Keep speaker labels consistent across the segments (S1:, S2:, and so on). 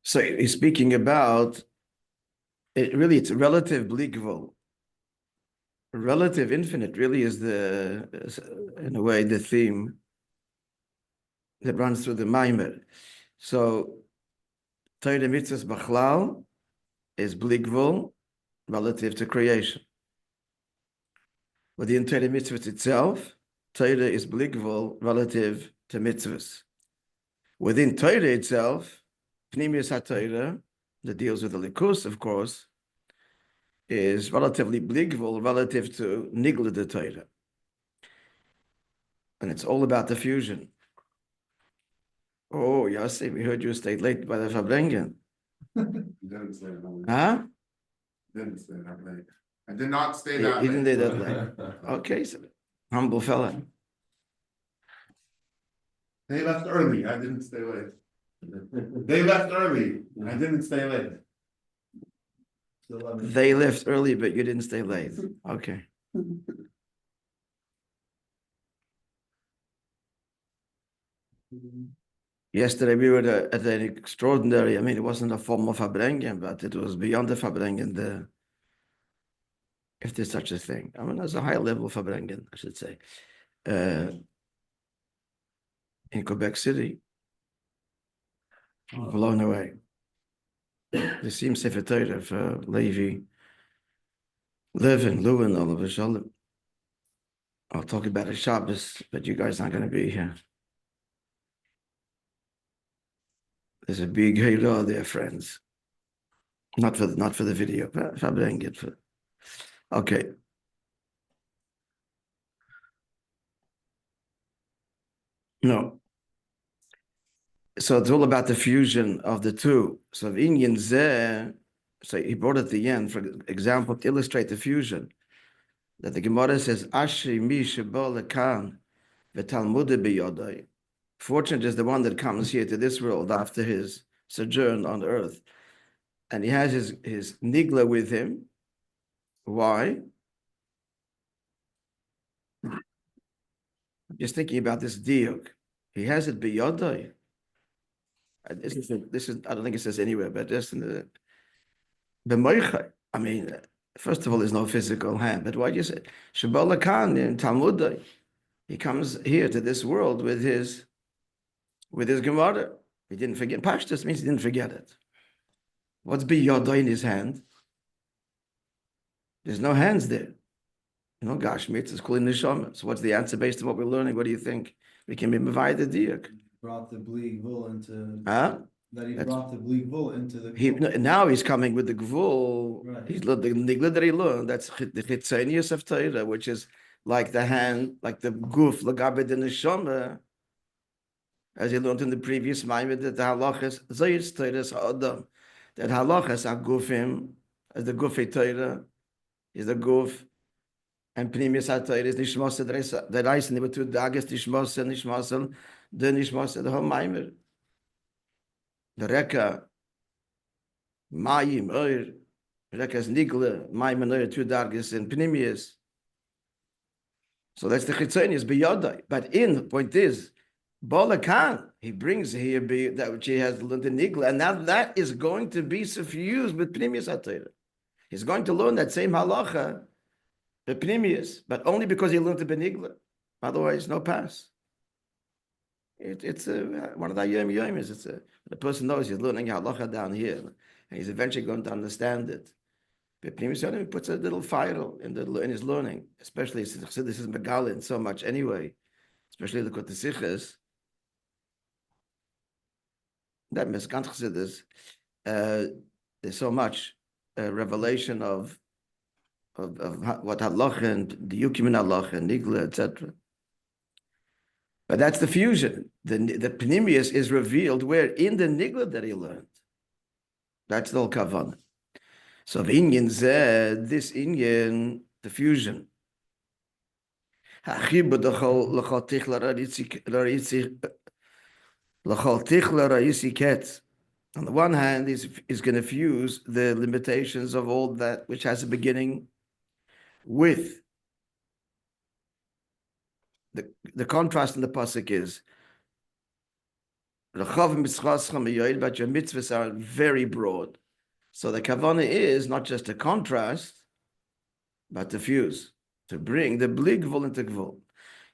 S1: So he's speaking about it. Really, it's relative bligvul. Relative infinite really is in a way, the theme that runs through the Maimer. So Torah mitzvahs b'chlal is bligvul relative to creation. Within Torah mitzvahs itself, Torah is bligvul relative to mitzvahs. Within Torah itself, pnimius haTorah, that deals with the likus, of course, is relatively bligvul relative to nigla the Torah. And it's all about the fusion. Oh, Yossi, we heard you stayed late by the Fabrengen.
S2: Didn't stay that late.
S1: Huh?
S2: Didn't stay that late. I did not stay
S1: He
S2: that late.
S1: didn't stay that late. Okay, so humble fella.
S2: They left early. I didn't stay late. They left early. I didn't stay late.
S1: They left early, but you didn't stay late. Okay. Yesterday we were at an extraordinary, I mean, it wasn't a formal Fabrengen, but it was beyond the Fabrengen, if there's such a thing. I mean, there's a high level Fabrengen, I should say. In Quebec City. Blown away. There seems Sefer Torah for Levi, Levin, Lewin, all of a sudden. I'll talk about a Shabbos, but you guys aren't going to be here. There's a big halo there, friends. Not for the video, but if I bring it for. Okay. No. So it's all about the fusion of the two. So Inyan Zeh, so he brought at the end, for example, to illustrate the fusion. That the Gemara says, Ashri mi sheba lekan v'talmude biyodai. Fortunate is the one that comes here to this world after his sojourn on earth. And he has his nigla with him. Why? Just thinking about this diuk. He has it biyodai. This is, I don't think it says anywhere, but just in the Moishe. I mean, first of all, there's no physical hand, but why do you say Shabbat Khan in Talmud? He comes here to this world with his Gemara. He didn't forget. Pashtus means he didn't forget it. What's biyoda in his hand? There's no hands there. No gashmit is calling neshama. So what's the answer based on what we're learning? What do you think? We can be mavayda diak.
S3: Brought the bleak wool into.
S1: Huh?
S3: That he brought the bleak wool into the.
S1: Now he's coming with the gvul.
S3: Right.
S1: He's the nigla that he learned. That's the chitzenius of Torah, which is like the hand, like the guf lagabe the neshama, as he learned in the previous Maimon, that the halachas zayis Torah's ha'adam, that halachas are gufim, as the gufei Torah is the guf, and pnimius ha'Torah is nishmasa the rice, and there were two dagas nishmasa the nishmasa the whole Maimon. The reka, mayim, oir, reka's nigla, mayim and oir, two dargis and pnimius. So that's the chitzonius, biyodai. But the point is, Balakan, he brings here that which he has learned in nigla, and now that is going to be suffused with pnimius haTorah. He's going to learn that same halacha, the pnimius, but only because he learned the benigla. Otherwise, no pass. It's one of the yom yomis. It's the person knows he's learning halacha down here, and he's eventually going to understand it. But Pnimis Yonim puts a little fire in his learning, especially since this is Megalin so much anyway, especially the Kotesiches. That Meskant Chassidus, there's so much revelation of what halacha and the yukim in halacha and nigla, etc. But that's the fusion. The Pnimius is revealed where in the nigla that he learned. That's the whole kavanah. So the Inyan said this Inyan, the fusion. On the one hand, is going to fuse the limitations of all that which has a beginning with the contrast in the pasuk is but your mitzvahs are very broad. So the kavanah is not just a contrast, but to fuse, to bring the bli gvul into gvul.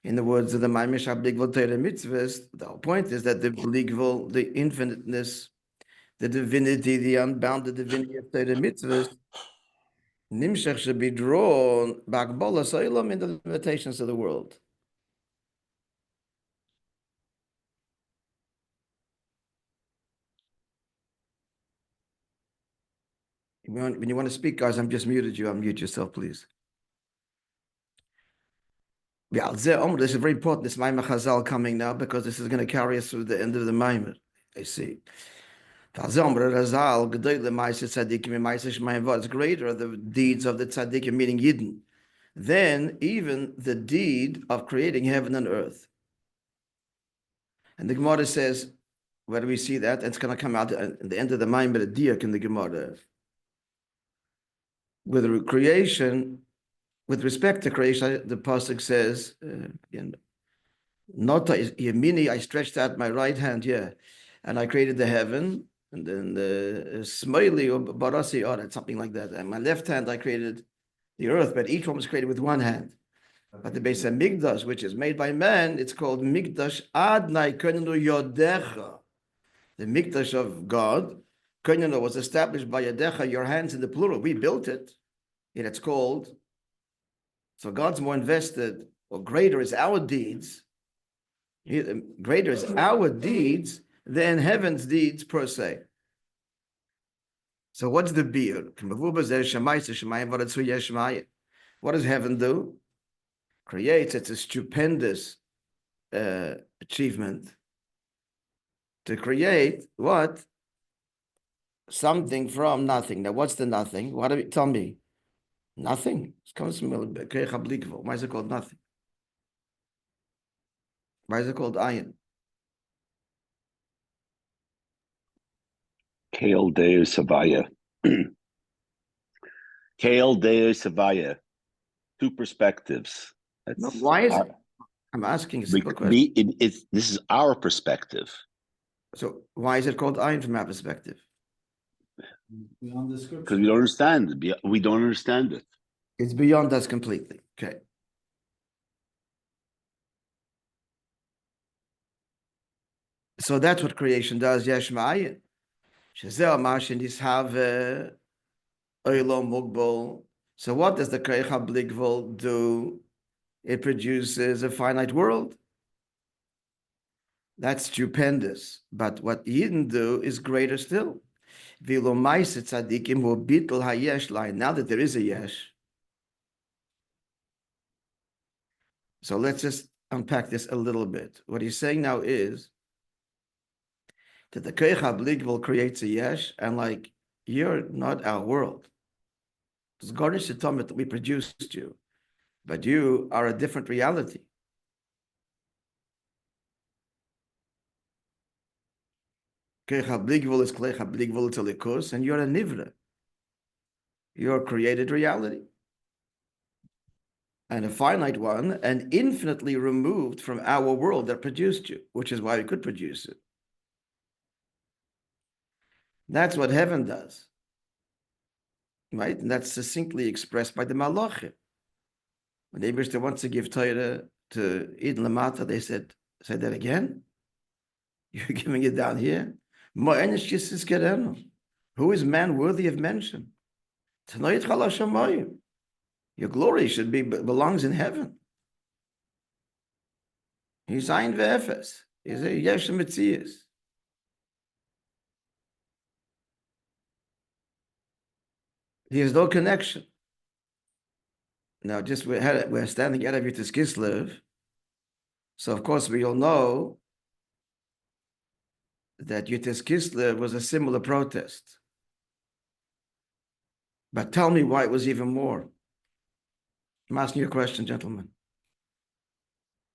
S1: In the words of the Maimish bli gvul Torah mitzvahs, the whole point is that the bli gvul, the infiniteness, the divinity, the unbounded divinity of Torah mitzvahs, nimshach should be drawn b'agbola so'ilam in the limitations of the world. When you want to speak, guys, I'm just muted you. Unmute yourself, please. Yeah, this is very important. This Maimar Chazal coming now because this is going to carry us through the end of the Maimar. I see. It's greater the deeds of the tzaddikim, meaning Yidden, than even the deed of creating heaven and earth. And the Gemara says, where do we see that? It's going to come out at the end of the Maimar, the diak in the Gemara. With creation, with respect to creation, the pasuk says, "Not yamini, I stretched out my right hand, and I created the heaven, and then the smiley or barasi or something like that. And my left hand, I created the earth, but each one was created with one hand. But the base of Migdash, which is made by man, it's called Migdash Adnai Koinenu Yodecha. The Migdash of God, Koinenu, was established by Yodecha, your hands in the plural. We built it. And it's called, so God's more invested, or greater is our deeds. Greater is our deeds than heaven's deeds per se. So what's the beer? What does heaven do? Creates, it's a stupendous achievement to create what? Something from nothing. Now what's the nothing? What do you tell me? Nothing. It comes from why is it called nothing? Why is it called ayin?
S4: Kale Deo Savaya. Kale Deo Savaya. Two perspectives.
S1: No, why is it? I'm asking a simple question.
S4: This is our perspective.
S1: So why is it called ayin from our perspective?
S3: Beyond the scripture.
S4: Because we don't understand it. We don't understand it.
S1: It's beyond us completely. Okay. So that's what creation does. Yesh ma'ayin. Shezeh mashin ishave oilom mugbol. So what does the Koach HaBli Gvul do? It produces a finite world. That's stupendous. But what Yidden do is greater still. Now that there is a yesh. So let's just unpack this a little bit. What he's saying now is that the Koach HaBli Gvul creates a yesh, and like, you're not our world. It's garnish the Talmud that we produced you, but you are a different reality. Koach HaBli Gvul is Koach HaBli Gvul Tzalikus, and you're a Nivra. You're a created reality. And a finite one, and infinitely removed from our world that produced you, which is why we could produce it. That's what heaven does. Right? And that's succinctly expressed by the Malachim. When they wished to want to give Torah to Eden Lamata, they said, say that again? You're giving it down here? Who is man worthy of mention? Your glory should belongs in heaven. He's ein ve'efes. He's a yesh metzias. He has no connection. Now, just we're standing out of Yud Kislev, so of course we all know that Yud Kislev was a similar protest. But tell me why it was even more. I'm asking you a question, gentlemen.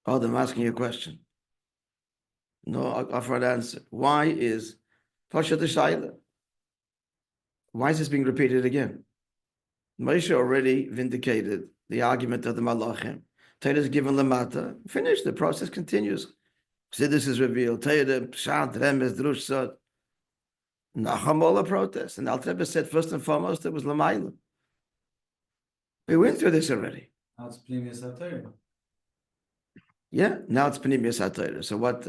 S1: Oh, I'm asking you a question. No, I'll offer an answer. Why is Pasha the Shaila? Why is this being repeated again? Moishe already vindicated the argument of the Malachim. Torah is given lamata. Finished. The process continues. Chassidus is revealed. Torah, Pshat, Remes, Drush, Sod. Nachamola protest. And Alter Rebbe said, first and foremost, it was L'mayla. We went through this already.
S3: Now it's Pnimius HaTorah.
S1: Yeah, now it's Pnimius HaTorah. So what?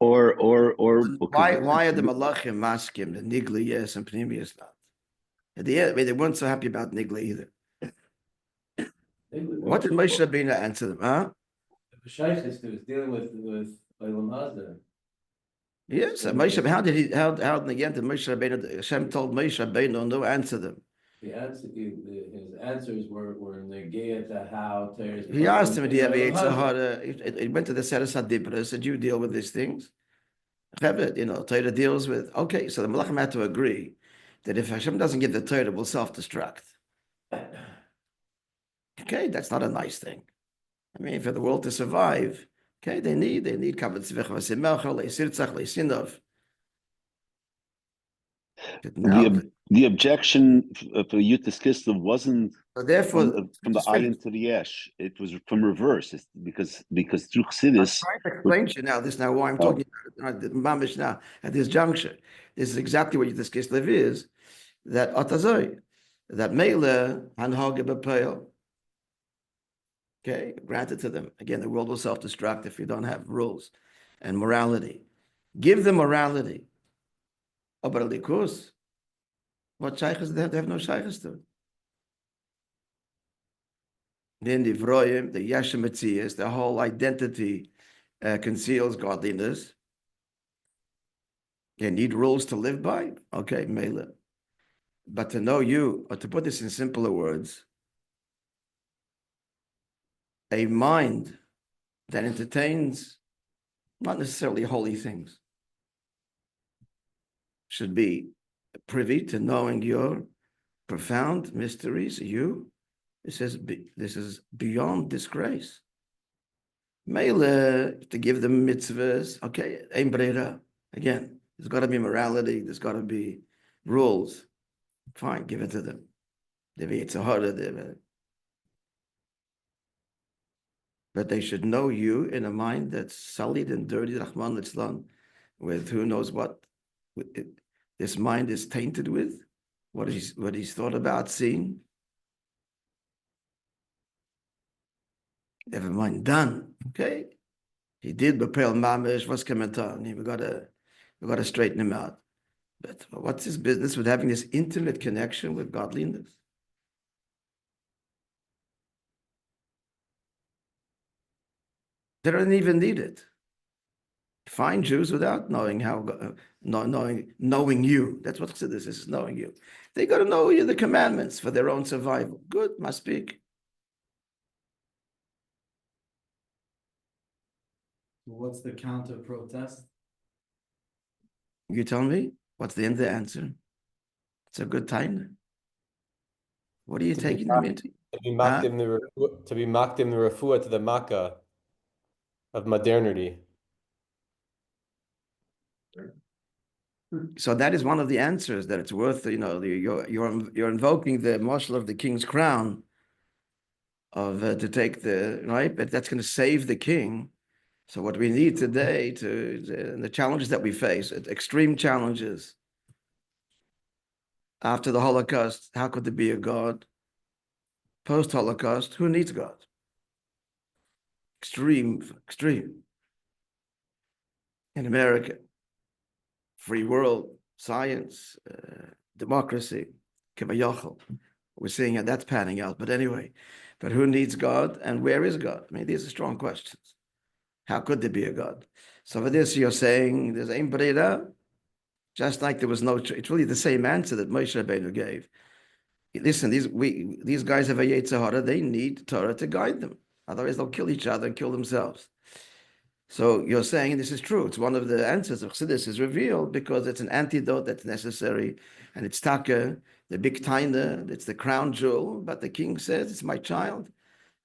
S4: Or
S1: Why are the Malachim maskim the Nigli yes and Pnimius not? At the end, I mean, they weren't so happy about Nigli either. What did Moishe Rabbeinu answer them? Huh?
S5: The Shaykhist was dealing with Olam Hazeh.
S1: Yes, Moishe. How did he? How in the end did Moishe Rabbeinu? Hashem told Moishe Rabbeinu no answer them.
S5: The answer, his answers were negate to how Torah.
S1: He asked him, "Do you have a Yitzhahara?" He went to the Seres HaDibra, said, "You deal with these things." You know, Torah deals with. Okay, so the Malachim had to agree that if Hashem doesn't give the Torah, we'll self-destruct. Okay, that's not a nice thing. I mean, for the world to survive, okay, they need Kabbat Tzvech V'Simelcha, Le'Sirtzach, Le'Sinov.
S4: the objection for Yutis wasn't
S1: So therefore,
S4: from the ayin to the yesh. It was from reverse. It's because through Chassidus.
S1: I'm trying to explain to you now. This now why I'm talking about it, Mamish now at this juncture. This is exactly what Yutis Kislev is. That Otazoi, that Mele Hanhoge B'Peil. Okay, granted to them. Again, the world will self-destruct if you don't have rules and morality. Give them morality. Oh, but Alikus, what shaykhs they have no shaykhs to. Then the Vroyim, the Yashem Metzias, the whole identity conceals godliness. You need rules to live by? Okay, Mele. But to know you, or to put this in simpler words, a mind that entertains not necessarily holy things should be privy to knowing your profound mysteries. This is beyond disgrace. Mele, to give them mitzvahs, okay, ein breira. Again, there's got to be morality, there's got to be rules. Fine, give it to them. But they should know you in a mind that's sullied and dirty, Rahman Litzlan, with who knows what this mind is tainted with, what he's thought about seeing. Never mind, done. Okay, he did Bapel Mamish. What's coming on? We gotta straighten him out. But what's his business with having this intimate connection with godliness? They don't even need it. Find Jews without knowing knowing you. That's what this is, knowing you. They got to know you the commandments for their own survival. Good, must speak.
S3: What's the counter protest?
S1: You tell me, what's the end of the answer? It's a good time. What are you taking them into?
S6: To be mocked in the refuah to the makkah of modernity.
S1: So that is one of the answers, that it's worth, you're invoking the marshal of the king's crown to take the, right? But that's going to save the king. So what we need today the challenges that we face, extreme challenges. After the Holocaust, how could there be a God? Post-Holocaust, who needs God? Extreme. In America, free world, science, democracy, kivayachol. We're seeing how that's panning out. But anyway, but who needs God and where is God? I mean, these are strong questions. How could there be a God? So for this, you're saying there's ein breira, just like there was no. It's really the same answer that Moishe Rabbeinu gave. Listen, these guys have a Yetzirah. They need Torah to guide them. Otherwise, they'll kill each other and kill themselves. So you're saying this is true. It's one of the answers of Chassidus is revealed because it's an antidote that's necessary, and it's taka, the big taina, it's the crown jewel. But the king says it's my child,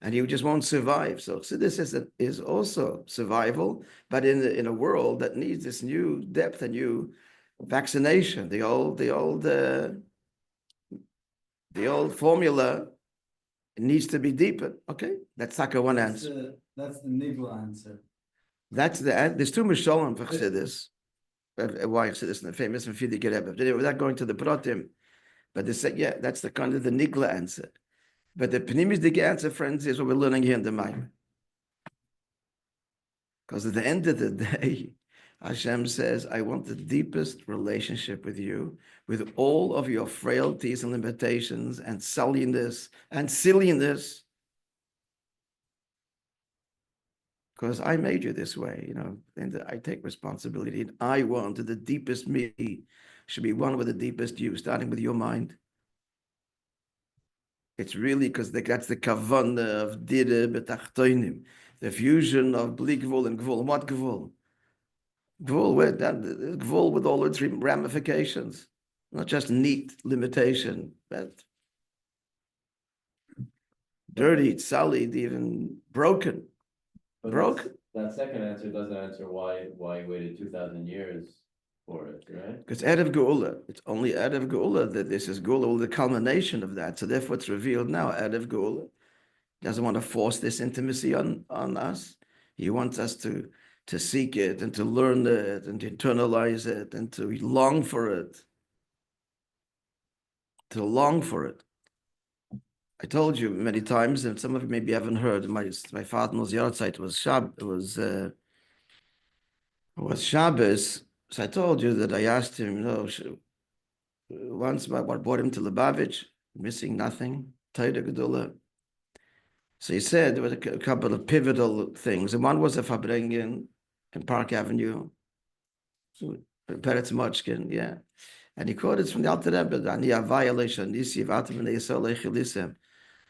S1: and he just won't survive. So Chassidus is also survival, but in a world that needs this new depth, a new vaccination. The old formula needs to be deepened. Okay, that's taka one answer.
S3: That's the Nigla answer.
S1: That's there's two Mishalim for Chassidus. Why Chassidus and the famous and Fidi Rebbe. Without going to the Pratim, but they say, yeah, that's the kind of the Nikla answer. But the Pnimisdik answer, friends, is what we're learning here in the Maimon. Because at the end of the day, Hashem says, I want the deepest relationship with you, with all of your frailties and limitations and silliness. Because I made you this way, and I take responsibility. And I want the deepest me should be one with the deepest you, starting with your mind. It's really because that's the kavanah of dire betachtoinim, the fusion of bli gvul and gvul. What gvul? Gvul with all its ramifications, not just neat limitation, but dirty, sullied, even broken.
S5: But
S1: Broken.
S5: That second answer doesn't answer why he waited 2,000 years for it, right?
S1: Because Erev Geula, it's only Erev Geula that this is Geula, the culmination of that. So therefore it's revealed now, Erev Geula doesn't want to force this intimacy on us. He wants us to seek it and to learn it and to internalize it and to long for it. To long for it. I told you many times, and some of you maybe haven't heard, my father's yahrzeit was Shabbos. So I told you that I asked him, once I brought him to Lubavitch, missing nothing, Torah Gedula. So he said there was a couple of pivotal things. And one was a Fabrengen in Park Avenue, Peretz Mochkin, yeah. And he quoted from the Alter Rebbe,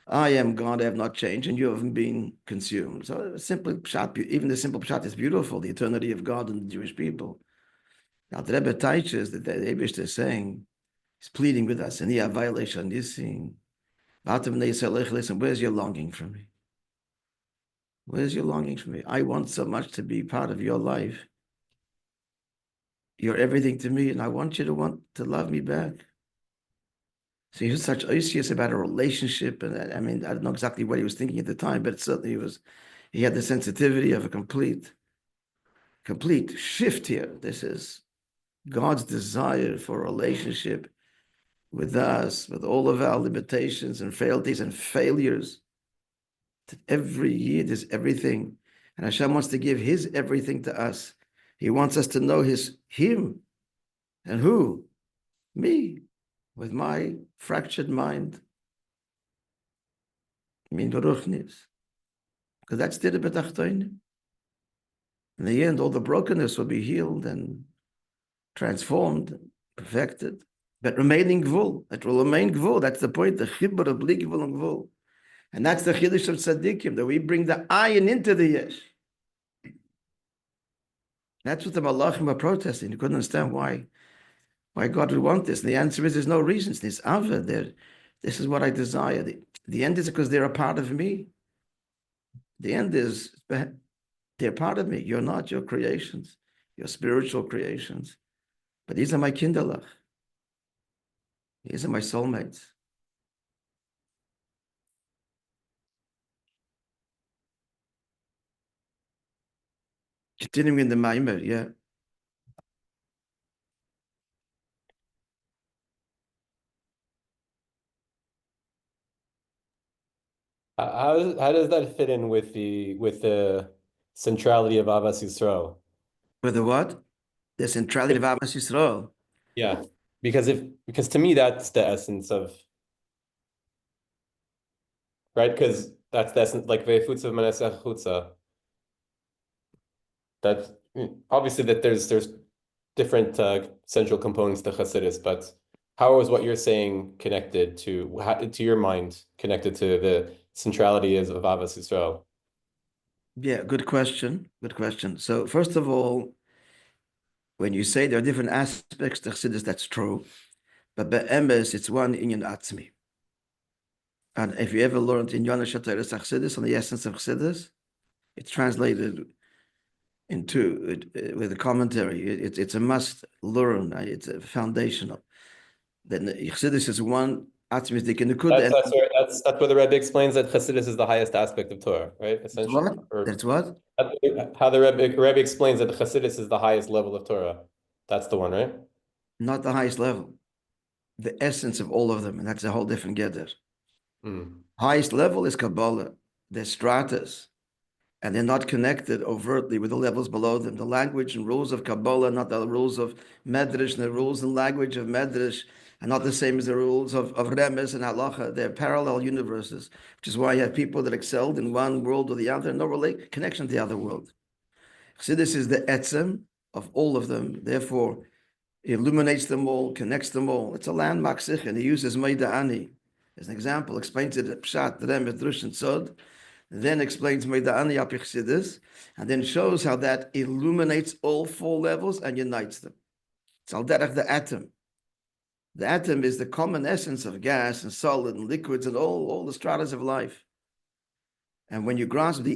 S1: I am God, I have not changed, and you haven't been consumed. So simply pshat, even the simple pshat is beautiful, the eternity of God and the Jewish people. Now the Rebbe teaches that the Eibush is saying, he's pleading with us, and he have violation nisim. Where's your longing for me? Where's your longing for me? I want so much to be part of your life. You're everything to me, and I want you to love me back. So he was such oisius about a relationship, and I mean, I don't know exactly what he was thinking at the time, but certainly he had the sensitivity of a complete shift here. This is God's desire for a relationship with us, with all of our limitations and frailties and failures. That every year there's everything, and Hashem wants to give His everything to us. He wants us to know Him, and who? Me. With my fractured mind, because that's the betachtoinim. In the end, all the brokenness will be healed and transformed, perfected, but remaining gvul. It will remain gvul. That's the point. The chibur of bli gvul and gvul, and that's the chiddush of tzaddikim, that we bring the ayin into the yesh. That's what the malachim are protesting. You couldn't understand why God would want this. And the answer is there's no reasons. This ava, this is what I desire. The end is because they're a part of me. The end is they're part of me. You're not your creations, your spiritual creations. But these are my kinderlach. These are my soulmates. Continuing in the Maimer, yeah.
S6: How does that fit in with the centrality of Avas Yisrael?
S1: With the what? The centrality of Avas Yisrael.
S6: Yeah, because to me that's the essence of, right? Because that's the essence, like Ve'chulu Manesach Chutza. That's obviously that there's different central components to Chassidus, but how is what you're saying connected to your mind, connected to the centrality of Avas Yisrael?
S1: Yeah, good question. Good question. So first of all, when you say there are different aspects to Chassidus, that's true. But be'emes, it's one inyan atzmi. And if you ever learned in Yonah Shataris Chassidus, on the essence of Chassidus, it's translated into with a commentary. It's a must learn. It's a foundational. Then Chassidus is one Atzmis in the Kuda.
S6: That's where the Rebbe explains that Chassidus is the highest aspect of Torah, right? Essentially.
S1: That's what?
S6: How the Rebbe explains that Chassidus is the highest level of Torah. That's the one, right?
S1: Not the highest level. The essence of all of them, and that's a whole different gather. Highest level is Kabbalah. They're stratas, and they're not connected overtly with the levels below them. The language and rules of Kabbalah, not the rules of Medrash, and the rules and language of Medrash are not the same as the rules of Remes and Halacha. They're parallel universes, which is why you have people that excelled in one world or the other, no connection to the other world. So this is the etzem of all of them. Therefore, it illuminates them all, connects them all. It's a landmark sikh, and he uses Maida Ani as an example, explains it Pshat, Rem, Drush, and Sod, then explains Maida Ani Apichsidis, and then shows how that illuminates all four levels and unites them. It's al derech the atom. The atom is the common essence of gas and solid and liquids and all the stratas of life. And when you grasp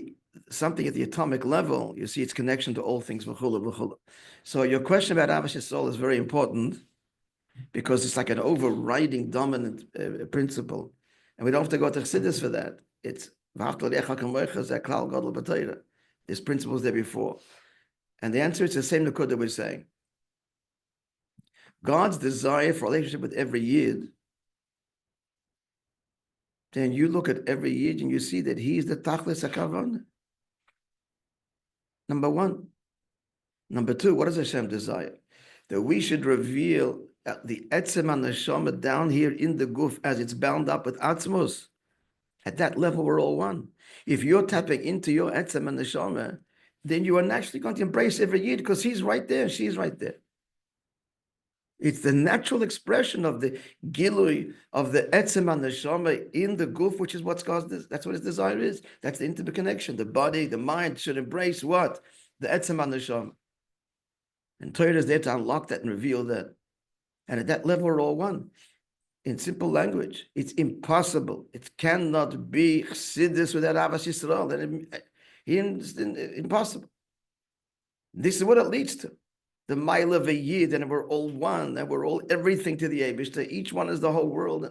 S1: something at the atomic level, you see its connection to all things. Viכולו. So your question about Avos Yisrael is very important because it's like an overriding dominant principle. And we don't have to go to Chassidus for that. It's there's principles there before. And the answer is the same Nakud that we're saying. God's desire for a relationship with every Yid, then you look at every Yid and you see that he is the Tachlis HaKavan. Number one. Number two, what does Hashem desire? That we should reveal the Etzem and Neshama down here in the Guf as it's bound up with Atzmos. At that level, we're all one. If you're tapping into your Etzem and Neshama, then you are naturally going to embrace every Yid because he's right there, she's right there. It's the natural expression of the Gilui of the Etzem and Neshama in the Guf, which is what's caused this. That's what his desire is. That's the intimate connection. The body, the mind should embrace what? The Etzem and Neshama. And Torah is there to unlock that and reveal that. And at that level, we're all one. In simple language, it's impossible. It cannot be Chassidus without Avos Yisrael. Impossible. This is what it leads to. The mile of a Yid, and we're all one, and we're all everything to the Eibishter. Each one is the whole world.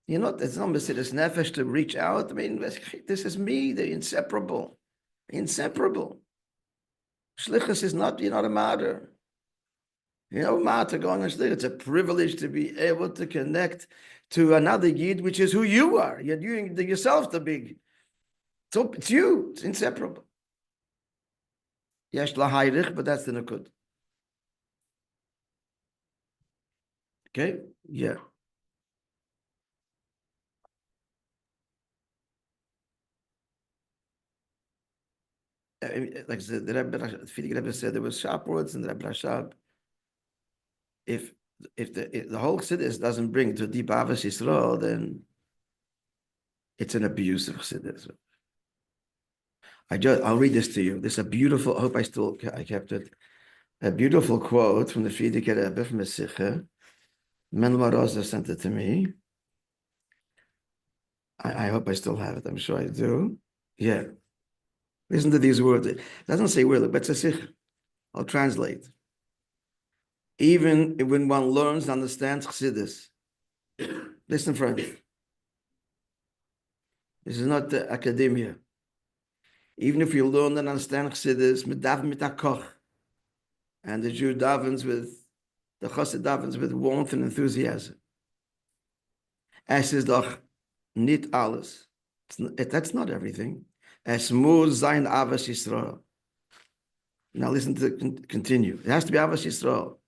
S1: You know, there's no Mesiras Nefesh to reach out. I mean, this is me. They're inseparable. Inseparable. Shlichus is not, you're not a matter. You know, matter going on shlichus. It's a privilege to be able to connect to another Yid, which is who you are. You're doing yourself the big. So it's you. It's inseparable. Yesh lahayrich, but that's the nakud. Okay? Yeah. Like I said, the Rebbe said there was sharp words in the Rebbe Rashab. If the whole Chassidus doesn't bring to deep Avos Yisrael, then it's an abuse of Chassidus. I'll read this to you. This is a beautiful. I hope I kept it. A beautiful quote from the Frierdiker Rebbe from a Sikha. Menel Rosa sent it to me. I hope I still have it. I'm sure I do. Yeah. Listen to these words. It doesn't say word, but it's a Sikha. I'll translate. Even when one learns and understands Chassidus. Listen, friends. This is not the academia. Even if you learn and understand Chassidus, mit hakoch, and the Jew davens with, the Chassid davens with warmth and enthusiasm. Es is doch nit alles. That's not everything. Es muss sein Avos Yisrael. Now listen to continue. It has to be Avos Yisrael.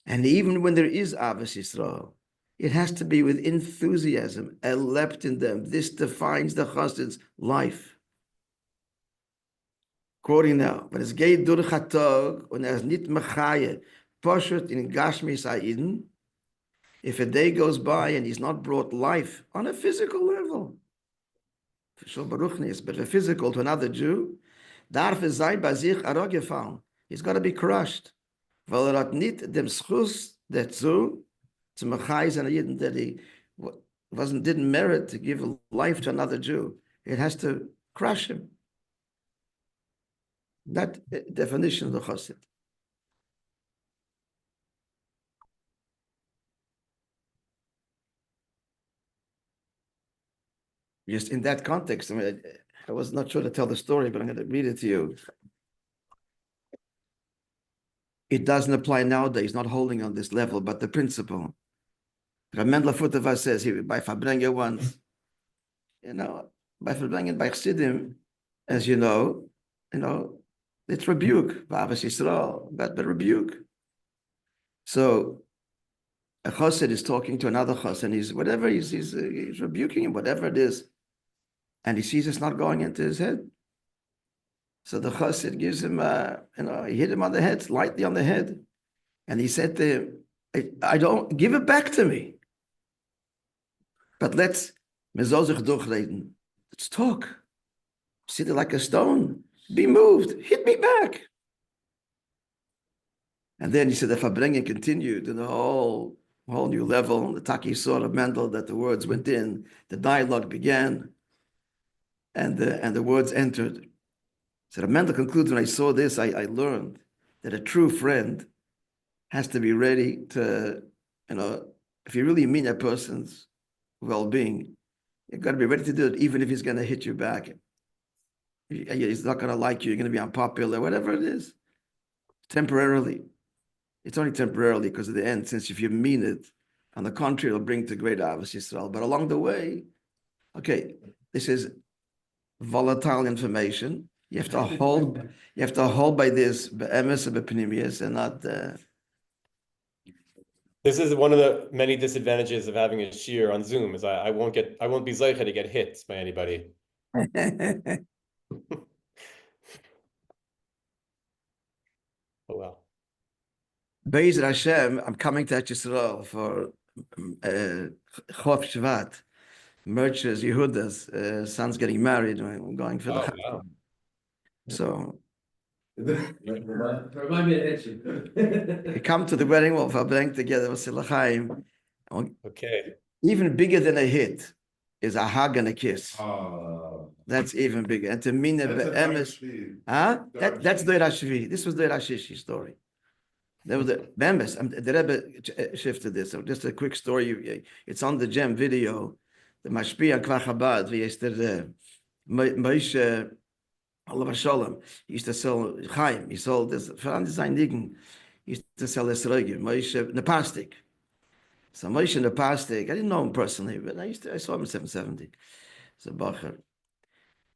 S1: And even when there is Avos Yisrael, it has to be with enthusiasm, elept in them. This defines the Chassid's life. Quoting now, but es geht durch a Tag und nit mechaye, poshut in Gashmis ha'iden. If a day goes by and he's not brought life on a physical level, but a physical to another Jew, darf es sein bei sich arogefallen. He's got to be crushed. Weil hat nicht dem Schus dazu zu mechayen a Yidden that he didn't merit to give life to another Jew. It has to crush him. That definition of the Chassid. just in that context, I mean, I was not sure to tell the story, but I'm going to read it to you. It doesn't apply nowadays, not holding on this level, but the principle. Mendel Futava says here, by Fabrenga once, by Fabrenga, by Chassidim, as you know, it's rebuke, Bavas Yisrael, but rebuke. So a chassid is talking to another chassid, and he's rebuking him, whatever it is, and he sees it's not going into his head. So the chassid gives him, he hit him on the head, lightly on the head, and he said to him, I don't, give it back to me. But let's talk. Sit like a stone, be moved, hit me back. And then he said, the Fabrengen continued in a whole new level. The Taki saw of Mendel that the words went in, the dialogue began, and the words entered. So Mendel concludes, when I saw this, I learned that a true friend has to be ready to, if you really mean a person's well-being, you've got to be ready to do it, even if he's going to hit you back. He's not going to like you, you're going to be unpopular, whatever it is. Temporarily. It's only temporarily, because at the end, since if you mean it, on the contrary, it'll bring to great Avos Yisrael. But along the way, okay, this is volatile information. You have to hold by this be'emes and be'pnimius, and not.
S6: This is one of the many disadvantages of having a shiur on Zoom, is I won't be zeicha to get hit by anybody. Oh well.
S1: Be'ez Hashem, I'm coming to Yisrael for Chof Shvat. Merch's Yehuda's son's getting married. I'm going for the.
S6: Wow.
S1: So.
S5: Remind me to hit you.
S1: You come to the wedding, we'll bring together with Silachayim.
S6: Okay.
S1: Even bigger than a hit is a hug and a kiss.
S2: Oh.
S1: That's even bigger. And to mean it, that's the Rashvi. This was the Rashishi story. There was the Bemes. The Rebbe shifted this. So just a quick story. It's on the Gem video. The Mashpia Kvar Chabad. Yesterday, Moishe. Allah Shalom. He used to sell Chaim. He sold this. He used to sell this Rege. Moishe Nepastik. So Moishe Nepastik. I didn't know him personally, but I saw him in 770. It's a Bacher.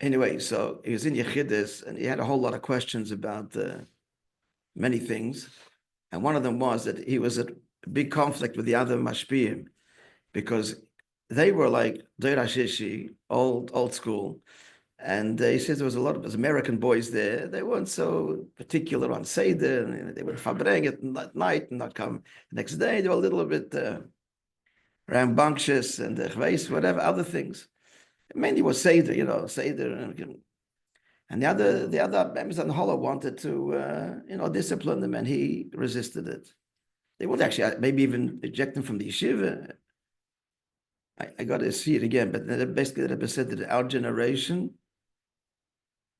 S1: Anyway, so he was in Yechidus, and he had a whole lot of questions about many things. And one of them was that he was at a big conflict with the other Mashpiyim, because they were like Deir Hashishi, old school. And he says there was a lot of American boys there. They weren't so particular on Seder. And they would fabreng it at night and not come the next day. They were a little bit rambunctious and whatever, other things. Mainly was Seder, Seder. And the other members on the Hollow wanted to, discipline them, and he resisted it. They would actually maybe even eject him from the yeshiva. I got to see it again, but basically the Rebbe said that our generation,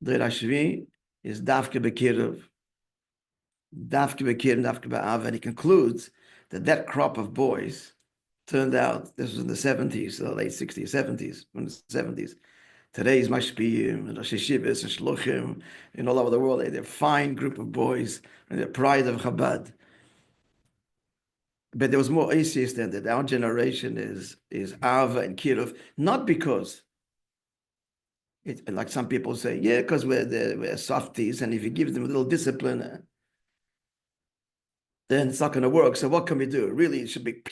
S1: the Rashvi, is Dafke Bekiruv, Dafke Ba'av, and he concludes that crop of boys turned out, this was in the 70s, the late 60s, 70s, in the 70s. Today's Mashpiyim, and Rosh Yeshivas, and Shluchim, all over the world, they're a fine group of boys, and the pride of Chabad. But there was more atheist than that. Our generation is Ava and Kiruv, not because, like some people say, because we're softies, and if you give them a little discipline, then it's not going to work. So what can we do? Really, it should be,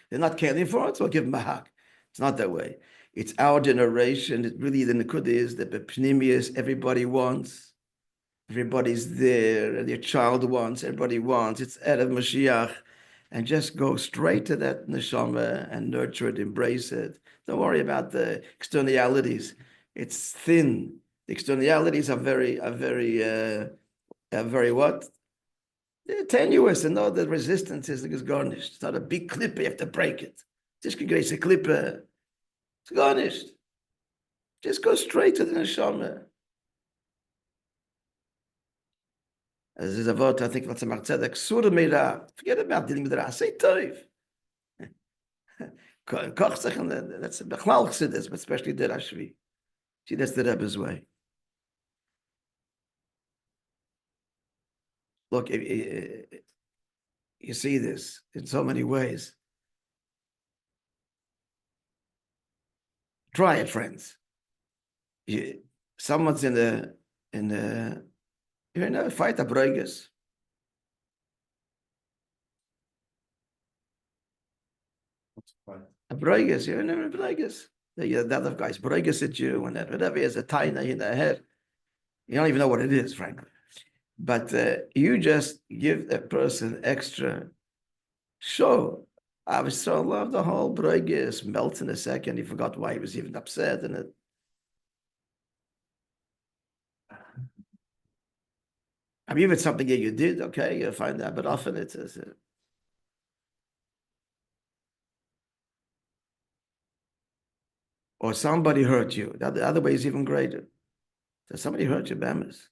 S1: they're not caring for it, so we'll give them a hug. It's not that way. It's our generation. It really, the Nakuda is that the Pnimius, everybody wants. Everybody's there, and your child wants, everybody wants. It's Erev Mashiach. And just go straight to that neshama and nurture it, embrace it. Don't worry about the externalities. It's thin. The externalities are very what? They're tenuous, and the resistance is garnished. It's not a big clipper, you have to break it. Just grace a clipper. It's garnished. Just go straight to the neshama. As is a vote, I think what's a martzedek, surah meira. Forget about dealing with the say toiv. That's Bechlal Chassidus, but especially the Rashvi. See, that's the Rebbe's way. Look, you see this in so many ways. Try it, friends. Someone's in a fight of Broiges. A Broiges, you're in a Broiges. The other guy's Broiges at you, and whatever is a taina in the head. You don't even know what it is, frankly. But you just give that person extra show. I was so in love, the whole Broiges melts in a second. He forgot why he was even upset, and it. I mean, if it's something that you did, okay, you'll find that, but often it's or somebody hurt you. The other way is even greater. So somebody hurt you, Bamas.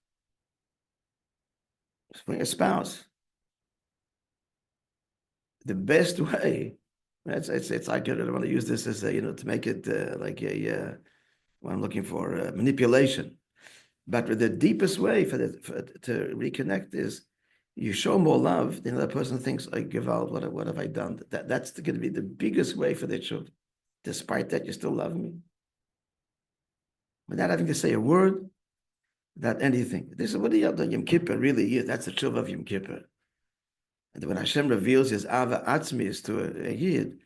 S1: Bring a spouse. The best way, it's like, I don't want to use this as a, to make it like what I'm looking for, manipulation. But the deepest way to reconnect is you show more love, the other person thinks, I give out, what have I done? That's going to be the biggest way for their children. Despite that, you still love me. Without having to say a word, without anything. This is what the Yom Kippur really is. That's the tshuva of Yom Kippur. And when Hashem reveals his Ava Atzmis to a Yid,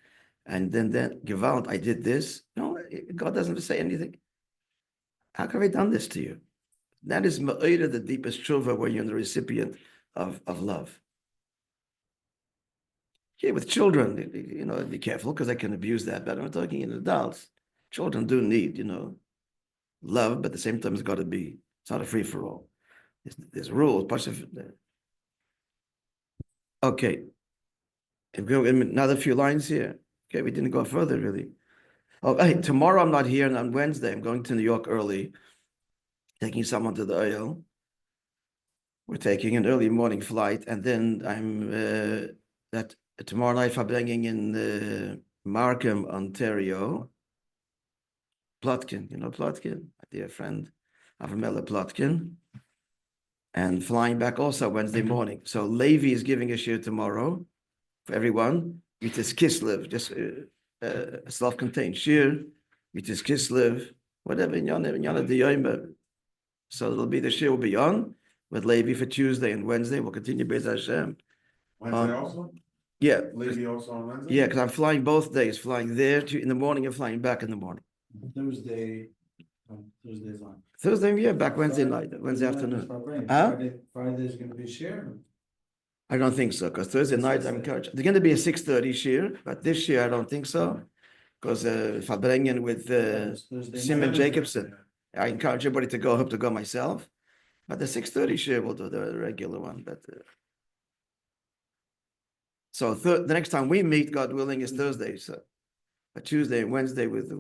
S1: and then Gewalt, I did this. No, God doesn't say anything. How have I done this to you? That is Ma'ira, the deepest tshuva, where you're the recipient of love. Yeah, with children, be careful because I can abuse that. But I'm talking in adults. Children do need, love, but at the same time, it's got to be. It's not a free for all. There's rules. Okay. Another few lines here. Okay, we didn't go further really. Oh, hey, tomorrow I'm not here, and on Wednesday I'm going to New York early, taking someone to the oil. We're taking an early morning flight, and then I'm tomorrow night verbringing in Markham, Ontario. Plotkin, Plotkin, my dear friend, Avramela Plotkin, and flying back also Wednesday morning. So Levi is giving a shir tomorrow for everyone. Vitas Kislev, just a self-contained shir. Vitas Kislev, whatever in Yana the Yoima. So it'll be the shir will be on with Levi for Tuesday and Wednesday. We'll continue Be'ez Hashem.
S2: Wednesday also?
S1: Yeah.
S2: Levi also on Wednesday?
S1: Yeah, because I'm flying both days, flying there in the morning and flying back in the morning.
S3: Thursday's on.
S1: Thursday, yeah, back Wednesday night, Wednesday afternoon. Huh?
S3: Friday's gonna be share.
S1: I don't think so, because Thursday night I'm encouraged. There's going to be a 6:30 shir, but this year I don't think so, because Verbringen with Simon Jacobson. I encourage everybody to go. I hope to go myself, but the 6:30 shir will do the regular one. But so the next time we meet, God willing, is Thursday. So, but Tuesday and Wednesday with